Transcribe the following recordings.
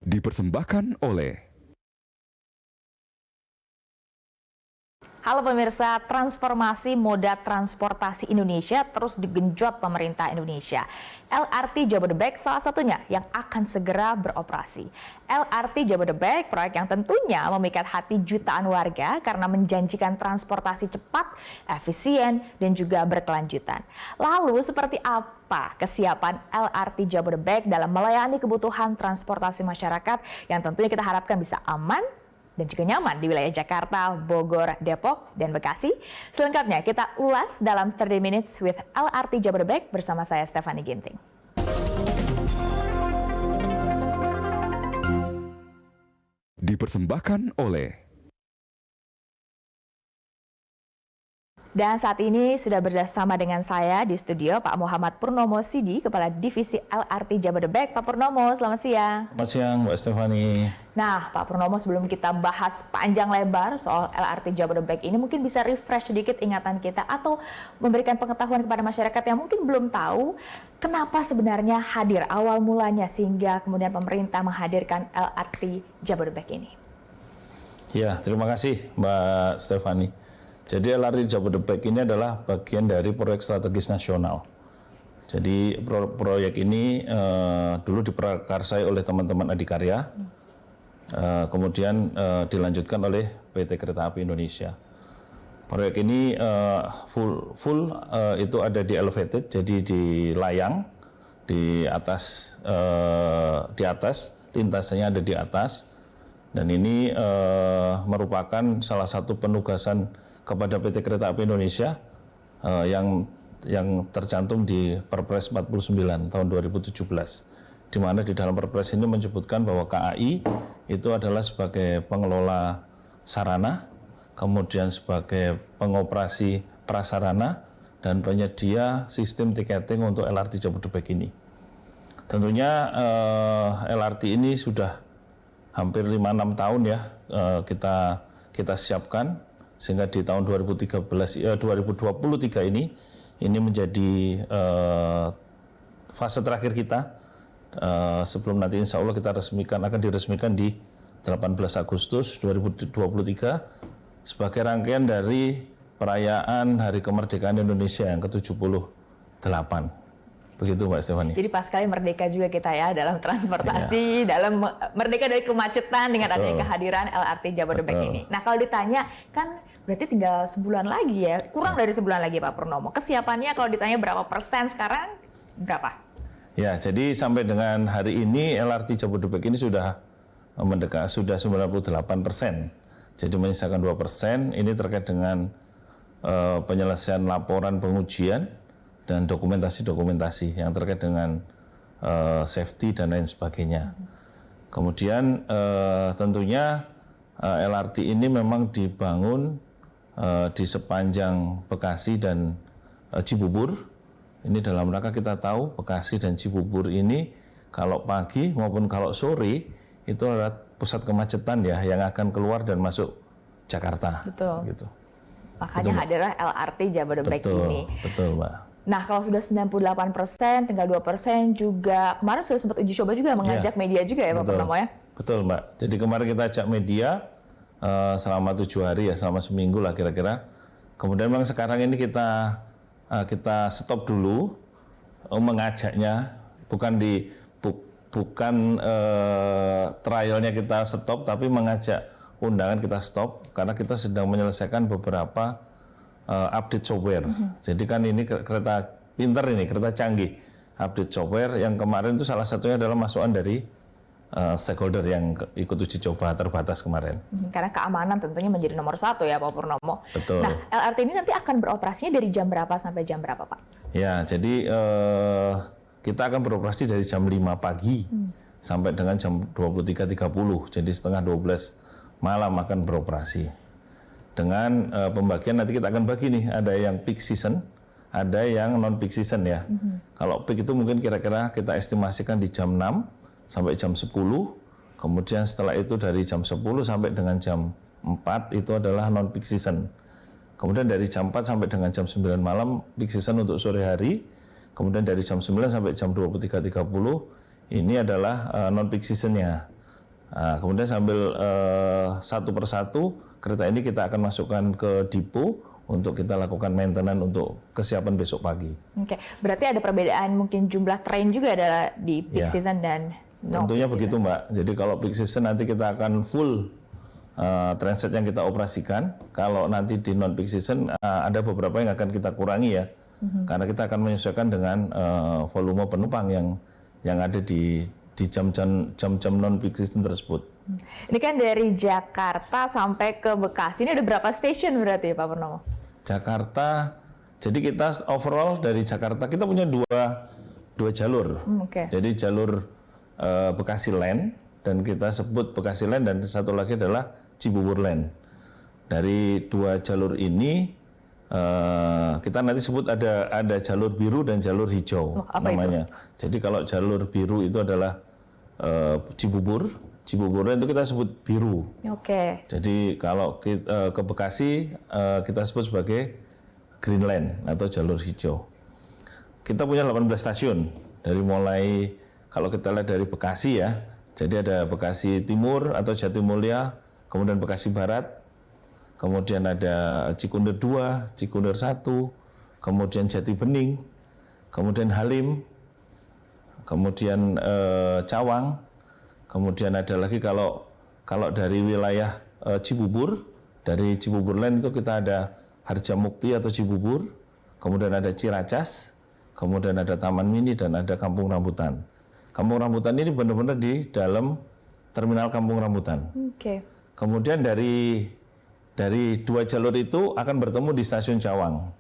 Dipersembahkan oleh Halo pemirsa, transformasi moda transportasi Indonesia terus digenjot pemerintah Indonesia. LRT Jabodebek salah satunya yang akan segera beroperasi. LRT Jabodebek, proyek yang tentunya memikat hati jutaan warga karena menjanjikan transportasi cepat, efisien, dan juga berkelanjutan. Lalu seperti apa kesiapan LRT Jabodebek dalam melayani kebutuhan transportasi masyarakat yang tentunya kita harapkan bisa aman dan juga nyaman di wilayah Jakarta, Bogor, Depok, dan Bekasi? Selengkapnya kita ulas dalam 30 Minutes with LRT Jabodebek bersama saya Stephanie Ginting. dipersembahkan oleh Dan saat ini sudah bersama dengan saya di studio Pak Muhammad Purnomo Sidi, Kepala Divisi LRT Jabodebek. Pak Purnomo, selamat siang. Selamat siang, Mbak Stephanie. Nah, Pak Purnomo, sebelum kita bahas panjang lebar soal LRT Jabodebek ini, mungkin bisa refresh sedikit ingatan kita atau memberikan pengetahuan kepada masyarakat yang mungkin belum tahu kenapa sebenarnya hadir awal mulanya sehingga kemudian pemerintah menghadirkan LRT Jabodebek ini. Ya, terima kasih Mbak Stephanie. Jadi LRT Jabodebek ini adalah bagian dari proyek strategis nasional. Jadi proyek ini dulu diprakarsai oleh teman-teman Adikarya, kemudian dilanjutkan oleh PT Kereta Api Indonesia. Proyek ini full itu ada di elevated, jadi di layang, di atas lintasannya ada di atas, dan ini merupakan salah satu penugasan kepada PT Kereta Api Indonesia yang tercantum di Perpres 49 tahun 2017, di mana di dalam Perpres ini menyebutkan bahwa KAI itu adalah sebagai pengelola sarana, kemudian sebagai pengoperasi prasarana, dan penyedia sistem tiketing untuk LRT Jabodebek ini. Tentunya LRT ini sudah hampir 5-6 tahun ya kita siapkan, sehingga di tahun 2023 ini menjadi fase terakhir kita, sebelum nanti insya Allah kita akan diresmikan di 18 Agustus 2023 sebagai rangkaian dari perayaan Hari Kemerdekaan Indonesia yang ke-78. Begitu Mbak Stephanie. Jadi pas sekali merdeka juga kita ya dalam transportasi, dalam merdeka dari kemacetan dengan adanya kehadiran LRT Jabodebek ini. Nah kalau ditanya, kan berarti tinggal sebulan lagi ya, kurang dari sebulan lagi Pak Purnomo. Kesiapannya kalau ditanya berapa persen sekarang, berapa? Ya, jadi sampai dengan hari ini LRT Jabodebek ini sudah 98%. Jadi menyisakan 2%, ini terkait dengan penyelesaian laporan pengujian dan dokumentasi-dokumentasi yang terkait dengan safety dan lain sebagainya. Kemudian tentunya LRT ini memang dibangun di sepanjang Bekasi dan Cibubur. Ini dalam rangka kita tahu Bekasi dan Cibubur ini kalau pagi maupun kalau sore itu adalah pusat kemacetan ya yang akan keluar dan masuk Jakarta. Betul. Gitu. Makanya hadirlah LRT Jabodebek ini. Betul, Mbak. Nah, kalau sudah 98%, tinggal 2% juga, kemarin sudah sempat uji coba juga mengajak media juga ya Pak Purnomo ya? Betul Mbak, jadi kemarin kita ajak media selama 7 hari ya, selama seminggu lah kira-kira. Kemudian memang sekarang ini kita stop dulu mengajaknya, bukan trialnya kita stop, tapi mengajak undangan kita stop, karena kita sedang menyelesaikan beberapa update software. Jadi kan ini kereta pinter ini, kereta canggih. Update software yang kemarin itu salah satunya adalah masukan dari stakeholder yang ikut uji coba terbatas kemarin. Karena keamanan tentunya menjadi nomor 1 ya Pak Purnomo. Betul. Nah, LRT ini nanti akan beroperasinya dari jam berapa sampai jam berapa Pak? Ya, jadi kita akan beroperasi dari jam 5 pagi sampai dengan jam 23.30. Jadi setengah 12 malam akan beroperasi. Dengan pembagian nanti kita akan bagi nih, ada yang peak season, ada yang non peak season ya. Kalau peak itu mungkin kira-kira kita estimasikan di jam 6 sampai jam 10, kemudian setelah itu dari jam 10 sampai dengan jam 4 itu adalah non peak season. Kemudian dari jam 4 sampai dengan jam 9 malam peak season untuk sore hari, kemudian dari jam 9 sampai jam 23.30 ini adalah non peak seasonnya. Nah, kemudian sambil satu persatu kereta ini kita akan masukkan ke depo untuk kita lakukan maintenance untuk kesiapan besok pagi. Oke, berarti ada perbedaan mungkin jumlah train juga adalah di peak Ya. season dan Tentunya begitu Mbak. Jadi kalau peak season nanti kita akan full transit yang kita operasikan. Kalau nanti di non peak season ada beberapa yang akan kita kurangi ya. Karena kita akan menyesuaikan dengan volume penumpang yang ada di jam-jam non peak season tersebut. Ini kan dari Jakarta sampai ke Bekasi, ini ada berapa stasiun berarti Pak Purnomo? Jakarta, jadi kita overall dari Jakarta kita punya dua jalur. Oke. Jadi jalur Bekasi Line dan kita sebut Bekasi Line dan satu lagi adalah Cibubur Line. Dari dua jalur ini kita nanti sebut ada jalur biru dan jalur hijau namanya. Jadi kalau jalur biru itu adalah Cibubur Line itu kita sebut biru. Oke. Jadi kalau ke Bekasi kita sebut sebagai Green Line atau jalur hijau. Kita punya 18 stasiun dari mulai kalau kita lihat dari Bekasi ya. Jadi ada Bekasi Timur atau Jatimulya, kemudian Bekasi Barat, kemudian ada Cikunir 2, Cikunir 1, kemudian Jati Bening, kemudian Halim, kemudian Cawang. Kemudian ada lagi kalau dari wilayah Cibubur, dari Cibubur Line itu kita ada Harjamukti atau Cibubur, kemudian ada Ciracas, kemudian ada Taman Mini dan ada Kampung Rambutan. Kampung Rambutan ini benar-benar di dalam terminal Kampung Rambutan. Oke. Kemudian dari dua jalur itu akan bertemu di stasiun Cawang.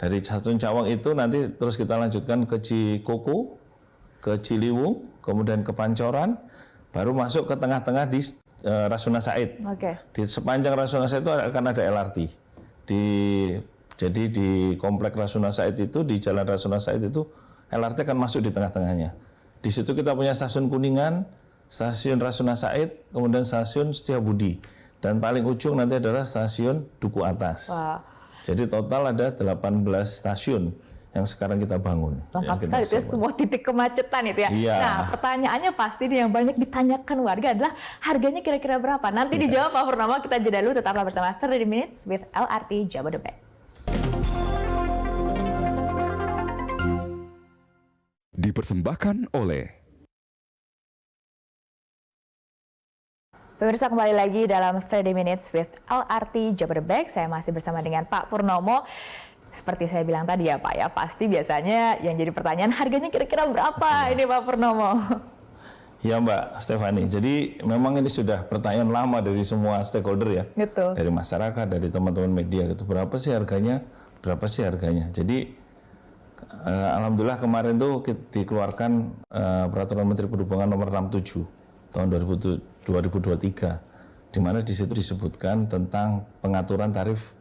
Dari stasiun Cawang itu nanti terus kita lanjutkan ke Cikoko, ke Ciliwung, kemudian ke Pancoran, baru masuk ke tengah-tengah di Rasuna Said. Oke. Di sepanjang Rasuna Said itu akan ada LRT. Jadi di komplek Rasuna Said itu, di jalan Rasuna Said itu LRT akan masuk di tengah-tengahnya. Di situ kita punya stasiun Kuningan, stasiun Rasuna Said, kemudian stasiun Setiabudi. Dan paling ujung nanti adalah stasiun Duku Atas. Wah. Jadi total ada 18 stasiun yang sekarang kita bangun. Lengkap sekali itu ya, semua titik kemacetan itu ya. Iya. Nah, pertanyaannya pasti nih yang banyak ditanyakan warga adalah harganya kira-kira berapa? Nanti dijawab Pak Purnomo, kita jeda dulu, tetaplah bersama 30 Minutes with LRT Jabodebek. Dipersembahkan oleh Pemirsa, kembali lagi dalam 30 Minutes with LRT Jabodebek. Saya masih bersama dengan Pak Purnomo. Seperti saya bilang tadi ya Pak ya, pasti biasanya yang jadi pertanyaan harganya kira-kira berapa ini Pak Purnomo? Ya Mbak Stefani, jadi memang ini sudah pertanyaan lama dari semua stakeholder ya. Gitu. Dari masyarakat, dari teman-teman media gitu. Berapa sih harganya? Jadi alhamdulillah kemarin tuh dikeluarkan Peraturan Menteri Perhubungan nomor 67 tahun 2023, di mana di situ disebutkan tentang pengaturan tarif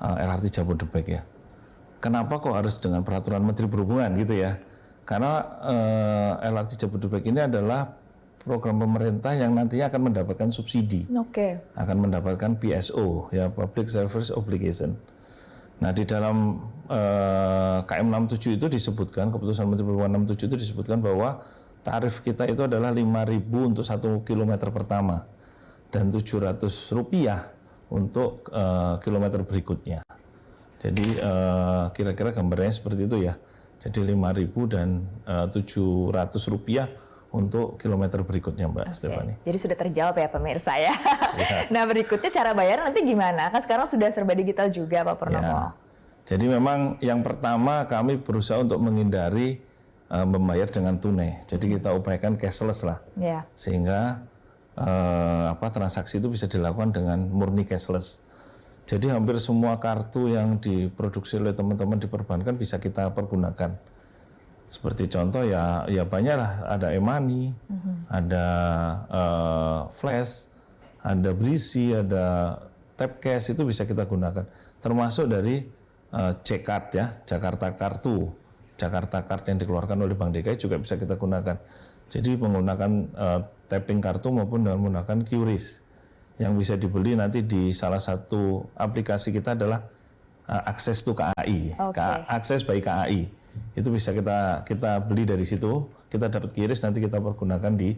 LRT Jabodebek ya. Kenapa kok harus dengan Peraturan Menteri Perhubungan gitu ya? Karena LRT Jabodebek ini adalah program pemerintah yang nantinya akan mendapatkan subsidi, akan mendapatkan PSO ya, Public Service Obligation. Nah di dalam KM 67 itu disebutkan, keputusan Menteri Perhubungan 67 itu disebutkan bahwa tarif kita itu adalah 5.000 untuk 1 kilometer pertama dan Rp700 untuk kilometer berikutnya. Jadi kira-kira gambarnya seperti itu ya. Jadi 5.000 dan Rp700 untuk kilometer berikutnya Mbak Stefani. Jadi sudah terjawab ya pemirsa ya. Nah berikutnya cara bayar nanti gimana? Kan sekarang sudah serba digital juga Pak Purnomo. Ya. Jadi memang yang pertama kami berusaha untuk menghindari membayar dengan tunai. Jadi kita upayakan cashless lah. Ya. Sehingga transaksi itu bisa dilakukan dengan murni cashless. Jadi hampir semua kartu yang diproduksi oleh teman-teman di perbankan bisa kita pergunakan. Seperti contoh ya banyak lah, ada e-money, ada flash, ada Brisi, ada tap cash, itu bisa kita gunakan. Termasuk dari C-Card ya, Jakarta Kartu, Jakarta Card yang dikeluarkan oleh Bank DKI juga bisa kita gunakan. Jadi menggunakan tapping kartu maupun dengan menggunakan QRIS yang bisa dibeli nanti di salah satu aplikasi kita adalah Akses to KAI, Akses by KAI. Itu bisa kita beli dari situ, kita dapat QRIS, nanti kita pergunakan di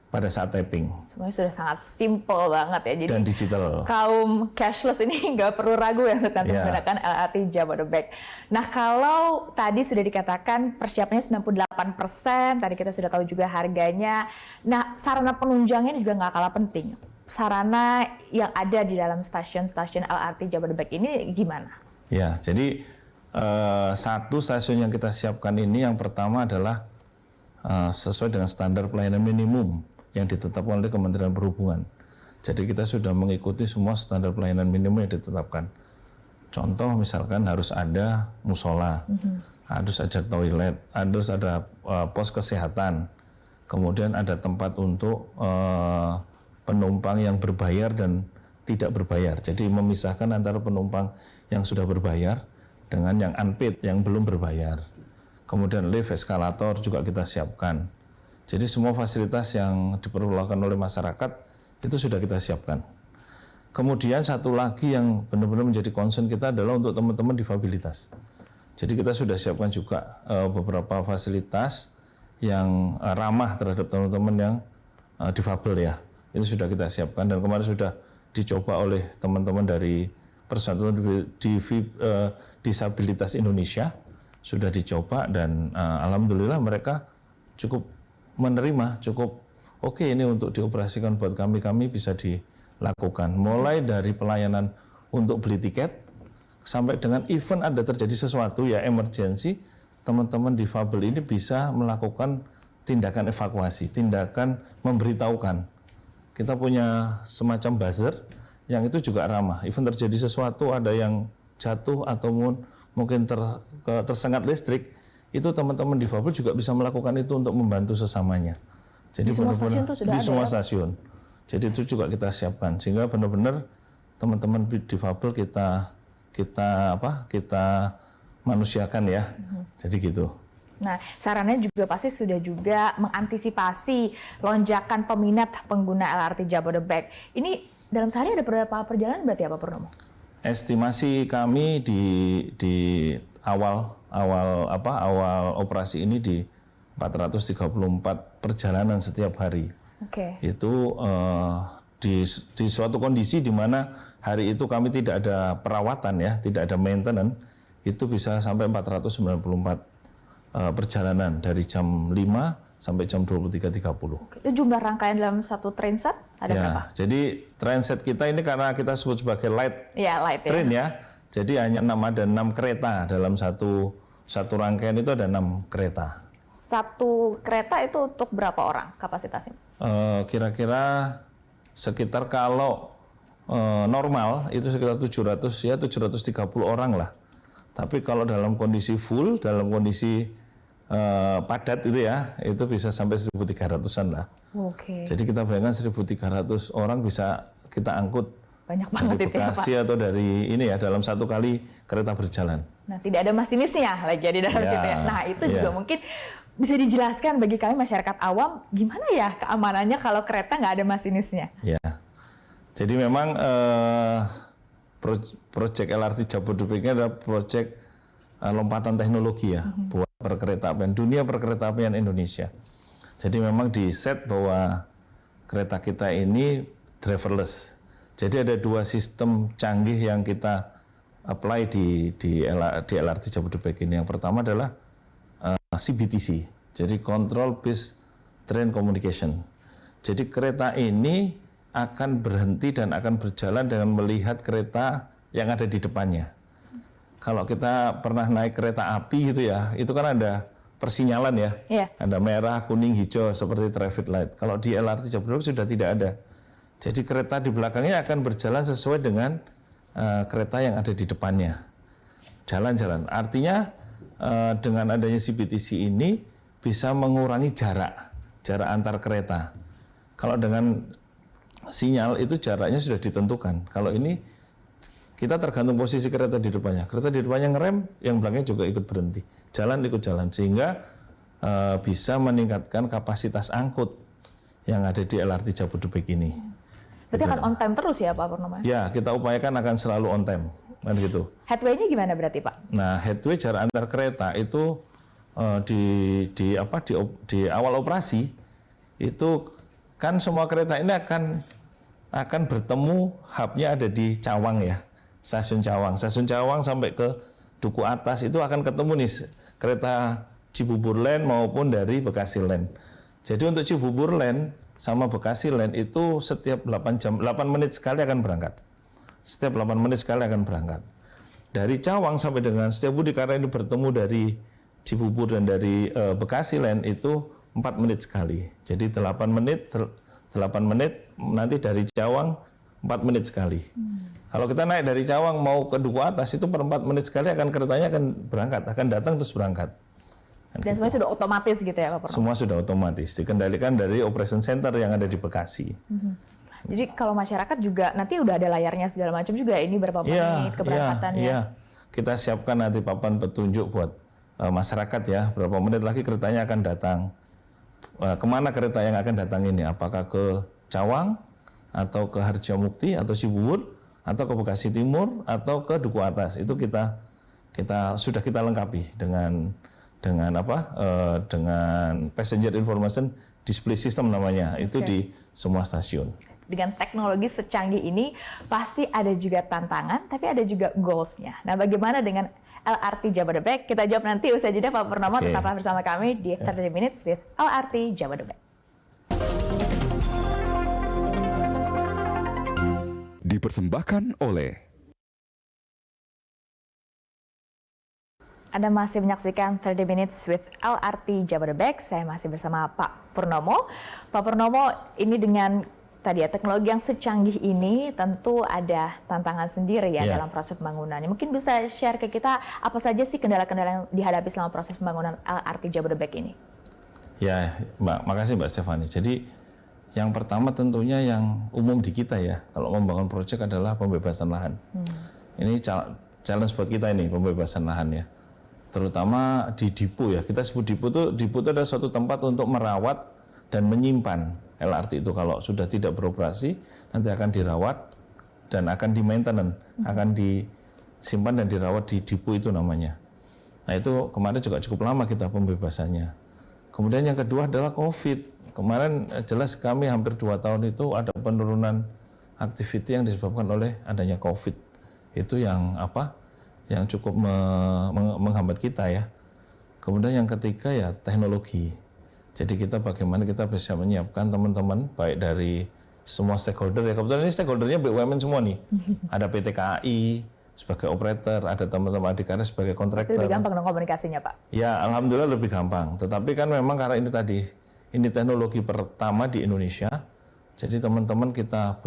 pada saat tapping. Semuanya sudah sangat simple banget ya. Jadi Dan digital. kaum cashless ini nggak perlu ragu ya untuk nanti menggunakan LRT Jabodebek. Nah, kalau tadi sudah dikatakan persiapannya 98%, tadi kita sudah tahu juga harganya. Nah, sarana penunjangnya juga nggak kalah penting. Sarana yang ada di dalam stasiun-stasiun LRT Jabodebek ini gimana? Ya, jadi satu stasiun yang kita siapkan ini yang pertama adalah sesuai dengan standar pelayanan minimum yang ditetapkan oleh Kementerian Perhubungan. Jadi kita sudah mengikuti semua standar pelayanan minimum yang ditetapkan. Contoh misalkan harus ada musola, harus ada toilet, harus ada pos kesehatan, kemudian ada tempat untuk penumpang yang berbayar dan tidak berbayar. Jadi memisahkan antara penumpang yang sudah berbayar dengan yang unpaid, yang belum berbayar. Kemudian lift, eskalator juga kita siapkan. Jadi semua fasilitas yang diperlukan oleh masyarakat itu sudah kita siapkan. Kemudian satu lagi yang benar-benar menjadi concern kita adalah untuk teman-teman difabilitas. Jadi kita sudah siapkan juga beberapa fasilitas yang ramah terhadap teman-teman yang difabel ya. Itu sudah kita siapkan dan kemarin sudah dicoba oleh teman-teman dari Persatuan Disabilitas Indonesia, sudah dicoba dan alhamdulillah mereka cukup menerima, cukup oke ini untuk dioperasikan buat kami bisa dilakukan. Mulai dari pelayanan untuk beli tiket sampai dengan event ada terjadi sesuatu ya emergency, teman-teman difabel ini bisa melakukan tindakan evakuasi, tindakan memberitahukan. Kita punya semacam buzzer yang itu juga ramah. Event terjadi sesuatu, ada yang jatuh atau mungkin tersengat listrik, itu teman-teman difabel juga bisa melakukan itu untuk membantu sesamanya. Jadi di semua stasiun itu sudah di ada semua ya? stasiun. Jadi itu juga kita siapkan sehingga benar-benar teman-teman difabel kita manusiakan ya. Jadi gitu. Nah, sarannya juga pasti sudah juga mengantisipasi lonjakan peminat pengguna LRT Jabodebek. Ini dalam sehari ada berapa perjalanan berarti Pak Purnomo? Estimasi kami di awal operasi ini di 434 perjalanan setiap hari. Oke. Itu di suatu kondisi di mana hari itu kami tidak ada perawatan ya, tidak ada maintenance, itu bisa sampai 494 perjalanan dari jam 5 sampai jam 23.30. Itu jumlah rangkaian dalam satu train set ada berapa? Jadi train set kita ini karena kita sebut sebagai light train ya. Jadi hanya ada 6 kereta dalam satu rangkaian itu ada 6 kereta. Satu kereta itu untuk berapa orang kapasitasnya? Kira-kira sekitar kalau normal itu sekitar 730 orang lah. Tapi kalau dalam kondisi full, dalam kondisi padat itu ya, itu bisa sampai 1.300-an lah. Oke. Jadi kita bayangkan 1.300 orang bisa kita angkut banyak banget dari itu ya, Bekasi Pak. atau dari ini ya dalam satu kali kereta berjalan. Nah, tidak ada masinisnya lagi ya di dalam Ya, situ ya. Nah, itu juga ya. mungkin bisa dijelaskan bagi kami masyarakat awam gimana ya keamanannya kalau kereta nggak ada masinisnya? Ya. Jadi memang proyek LRT Jabodebek ini adalah proyek lompatan teknologi ya buat perkeretaapian dunia, perkeretaapian Indonesia. Jadi memang di set bahwa kereta kita ini driverless. Jadi ada 2 sistem canggih yang kita apply di LRT Jabodebek ini. Yang pertama adalah CBTC, jadi Control Based Train Communication. Jadi kereta ini akan berhenti dan akan berjalan dengan melihat kereta yang ada di depannya. Kalau kita pernah naik kereta api gitu ya, itu kan ada persinyalan ya, ada merah, kuning, hijau seperti traffic light. Kalau di LRT Jabodebek sudah tidak ada. Jadi kereta di belakangnya akan berjalan sesuai dengan kereta yang ada di depannya. Jalan-jalan. Artinya dengan adanya CBTC ini bisa mengurangi jarak antar kereta. Kalau dengan sinyal itu jaraknya sudah ditentukan. Kalau ini kita tergantung posisi kereta di depannya. Kereta di depannya ngerem, yang belakangnya juga ikut berhenti. Jalan ikut jalan sehingga bisa meningkatkan kapasitas angkut yang ada di LRT Jabodebek ini. Berarti akan on time terus ya Pak Purnomo? Ya, kita upayakan akan selalu on time. Kan gitu. Headway-nya gimana berarti Pak? Nah, headway jarak antar kereta itu di awal operasi itu kan semua kereta ini akan bertemu, hubnya ada di Cawang ya, stasiun Cawang sampai ke Duku Atas itu akan ketemu nih kereta Cibubur Line maupun dari Bekasi Line. Jadi untuk Cibubur Line sama Bekasi Line itu setiap 8 menit sekali akan berangkat. Setiap 8 menit sekali akan berangkat. Dari Cawang sampai dengan Setiabudi karena ini bertemu dari Cibubur dan dari Bekasi Line itu 4 menit sekali. Jadi 8 menit nanti dari Cawang 4 menit sekali. Kalau kita naik dari Cawang mau ke Duku Atas itu per 4 menit sekali keretanya akan berangkat, akan datang terus berangkat. Dan semuanya sudah otomatis gitu ya Pak Purnomo? Semua sudah otomatis, dikendalikan dari operation center yang ada di Bekasi. Jadi kalau masyarakat juga nanti udah ada layarnya segala macam juga ini berapa menit keberangkatannya? Iya, kita siapkan nanti papan petunjuk buat masyarakat ya, berapa menit lagi keretanya akan datang. Kemana kereta yang akan datang ini? Apakah ke Cawang, atau ke Harjamukti, atau Cibubur, atau ke Bekasi Timur, atau ke Duku Atas? Itu sudah kita lengkapi dengan passenger information display system namanya. Itu di semua stasiun. Dengan teknologi secanggih ini pasti ada juga tantangan, tapi ada juga goals-nya. Nah, bagaimana dengan LRT Jabodebek? Kita jawab nanti usai jeda Pak Purnomo. Tetaplah bersama kami di 30 Minutes with LRT Jabodebek. Dipersembahkan oleh Anda masih menyaksikan 30 Minutes with LRT Jabodebek. Saya masih bersama Pak Purnomo. Pak Purnomo, ini dengan tadi ya teknologi yang secanggih ini tentu ada tantangan sendiri ya dalam proses pembangunan. Mungkin bisa share ke kita apa saja sih kendala-kendala yang dihadapi selama proses pembangunan LRT Jabodebek ini? Ya, Mbak, makasih Mbak Stefani. Jadi yang pertama tentunya yang umum di kita ya, kalau membangun proyek adalah pembebasan lahan. Ini challenge buat kita ini, pembebasan lahan ya. Terutama di depo ya, kita sebut depo itu adalah suatu tempat untuk merawat dan menyimpan LRT itu. Kalau sudah tidak beroperasi, nanti akan dirawat dan akan di-maintenance, akan disimpan dan dirawat di depo itu namanya. Nah itu kemarin juga cukup lama kita pembebasannya. Kemudian yang kedua adalah COVID. Kemarin jelas kami hampir 2 tahun itu ada penurunan aktiviti yang disebabkan oleh adanya COVID. Itu yang cukup menghambat kita ya. Kemudian yang ketiga ya teknologi. Jadi kita bagaimana kita bisa menyiapkan teman-teman baik dari semua stakeholder ya. Kebetulan ini stakeholdernya BUMN semua nih. Ada PT KAI sebagai operator, ada teman-teman Adikarya sebagai kontraktor. Itu lebih gampang dong komunikasinya Pak? Ya alhamdulillah lebih gampang. Tetapi kan memang karena ini teknologi pertama di Indonesia. Jadi teman-teman kita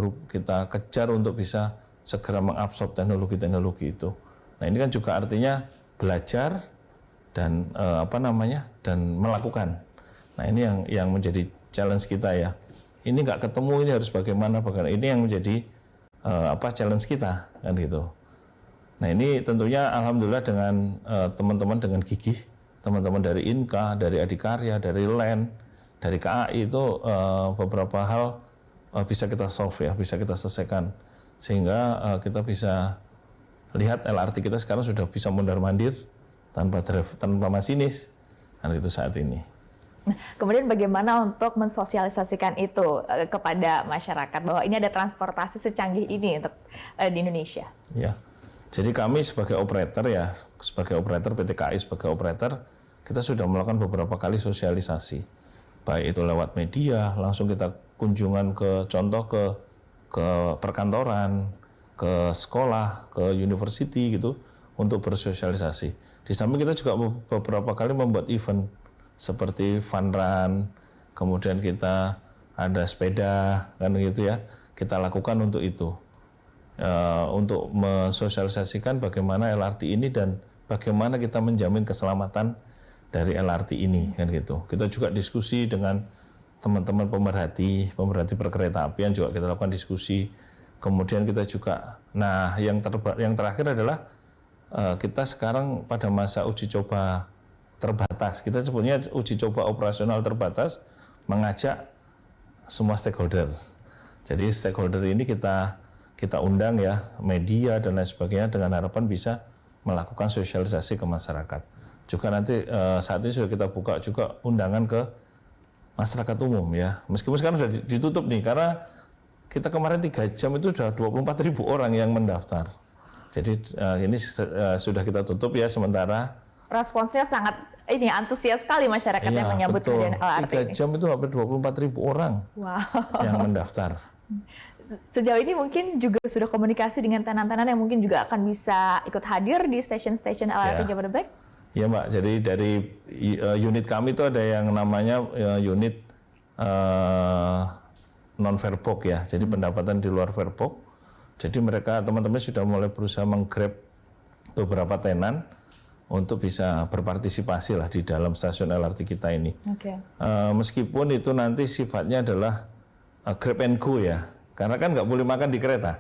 kejar untuk bisa segera mengabsorb teknologi-teknologi itu. Nah ini kan juga artinya belajar dan dan melakukan. Nah ini yang menjadi challenge kita ya. Ini nggak ketemu, ini harus bagaimana. Ini yang menjadi challenge kita kan gitu. Nah ini tentunya alhamdulillah dengan teman-teman dengan gigih, teman-teman dari INKA, dari Adikarya, dari LEN, dari KAI itu beberapa hal bisa kita solve ya, bisa kita selesaikan. Sehingga kita bisa lihat LRT kita sekarang sudah bisa mondar-mandir tanpa masinis kan itu saat ini. Kemudian bagaimana untuk mensosialisasikan itu kepada masyarakat bahwa ini ada transportasi secanggih ini untuk di Indonesia? Ya, jadi kami sebagai operator PT KAI sebagai operator, kita sudah melakukan beberapa kali sosialisasi, baik itu lewat media, langsung kita kunjungan ke perkantoran, ke sekolah, ke university gitu untuk bersosialisasi. Di samping kita juga beberapa kali membuat event seperti fun run, kemudian kita ada sepeda kan gitu ya, kita lakukan untuk itu, untuk mensosialisasikan bagaimana LRT ini dan bagaimana kita menjamin keselamatan dari LRT ini kan gitu. Kita juga diskusi dengan teman-teman pemerhati perkeretaapian juga kita lakukan diskusi. Kemudian kita juga, nah yang terakhir adalah kita sekarang pada masa uji coba terbatas, kita sebutnya uji coba operasional terbatas, mengajak semua stakeholder. Jadi stakeholder ini kita undang ya, media dan lain sebagainya dengan harapan bisa melakukan sosialisasi ke masyarakat. Juga nanti saat ini sudah kita buka juga undangan ke masyarakat umum ya. Meskipun sekarang sudah ditutup nih, karena kita kemarin 3 jam itu sudah 24.000 orang yang mendaftar. Jadi ini sudah kita tutup ya sementara. Responsnya sangat antusias sekali masyarakat yang menyambut kehadiran LRT 3 jam itu hampir 24.000 orang yang mendaftar. Sejauh ini mungkin juga sudah komunikasi dengan tenan-tenan yang mungkin juga akan bisa ikut hadir di stasiun-stasiun LRT Jabodebek? Ya Mbak, jadi dari unit kami itu ada yang namanya unit non-fairbox ya, jadi pendapatan di luar fairbox. Jadi mereka, teman-teman sudah mulai berusaha menggrab beberapa tenan untuk bisa berpartisipasi lah di dalam stasiun LRT kita ini. Meskipun itu nanti sifatnya adalah grab and go ya, karena kan nggak boleh makan di kereta.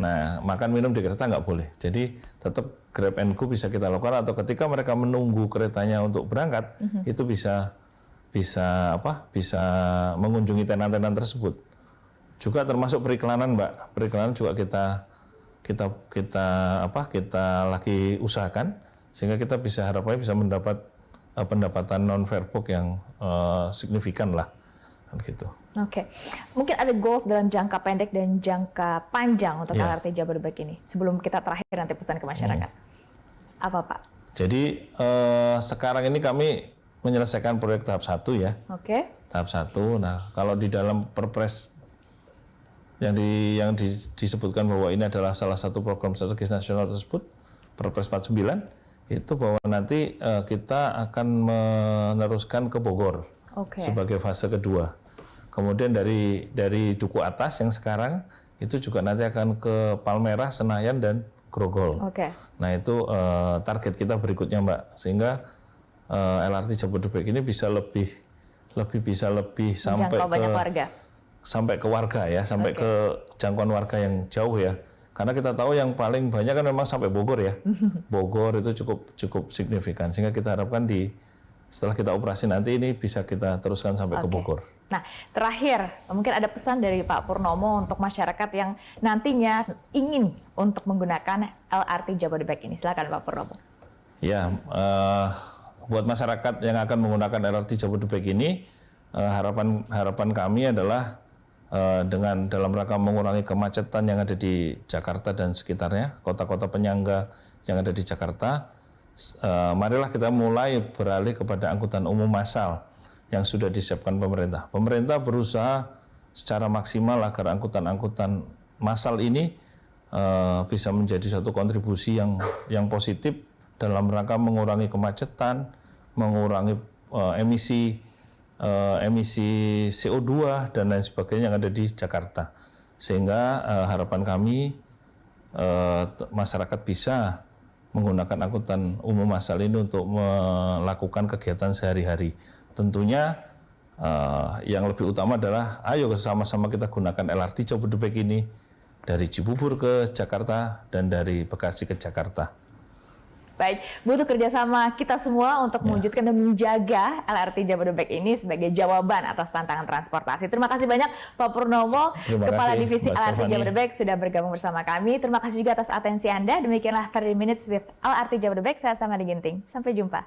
Nah, makan minum di kereta nggak boleh. Jadi tetap grab and go bisa kita lakukan, atau ketika mereka menunggu keretanya untuk berangkat, itu bisa mengunjungi tenan-tenan tersebut. Juga termasuk periklanan, Mbak. Periklanan juga kita lagi usahakan, sehingga kita harapannya bisa mendapat pendapatan non fairbox yang signifikan lah, gitu. Mungkin ada goals dalam jangka pendek dan jangka panjang untuk LRT Jabodebek ini. Sebelum kita terakhir nanti pesan ke masyarakat, apa Pak? Jadi sekarang ini kami menyelesaikan proyek tahap 1 ya. Tahap 1. Nah, kalau di dalam Perpres yang disebutkan bahwa ini adalah salah satu program strategis nasional tersebut, Perpres 49, itu bahwa nanti kita akan meneruskan ke Bogor sebagai fase kedua. Kemudian dari Duku Atas yang sekarang itu juga nanti akan ke Palmerah, Senayan, dan Grogol. Nah itu target kita berikutnya, Mbak, sehingga LRT Jabodebek ini bisa lebih sampai ke warga ya, sampai ke jangkauan warga yang jauh ya. Karena kita tahu yang paling banyak kan memang sampai Bogor ya. Bogor itu cukup signifikan, sehingga kita harapkan setelah kita operasi nanti ini bisa kita teruskan sampai ke Bogor. Nah, terakhir mungkin ada pesan dari Pak Purnomo untuk masyarakat yang nantinya ingin untuk menggunakan LRT Jabodebek ini. Silakan Pak Purnomo. Ya, buat masyarakat yang akan menggunakan LRT Jabodebek ini, harapan kami adalah dengan dalam rangka mengurangi kemacetan yang ada di Jakarta dan sekitarnya, kota-kota penyangga yang ada di Jakarta, marilah kita mulai beralih kepada angkutan umum massal yang sudah disiapkan pemerintah. Pemerintah berusaha secara maksimal agar angkutan-angkutan massal ini bisa menjadi satu kontribusi yang positif dalam rangka mengurangi kemacetan, mengurangi emisi CO2 dan lain sebagainya yang ada di Jakarta. Sehingga harapan kami masyarakat bisa menggunakan angkutan umum massal ini untuk melakukan kegiatan sehari-hari. Tentunya yang lebih utama adalah ayo sama-sama kita gunakan LRT Jabodebek ini dari Cibubur ke Jakarta dan dari Bekasi ke Jakarta. Baik, butuh kerjasama kita semua untuk mewujudkan dan menjaga LRT Jabodebek ini sebagai jawaban atas tantangan transportasi. Terima kasih banyak Pak Purnomo, Kepala Divisi LRT Jabodebek sudah bergabung bersama kami. Terima kasih juga atas atensi Anda. Demikianlah 30 Minutes with LRT Jabodebek. Saya Stamari Ginting. Sampai jumpa.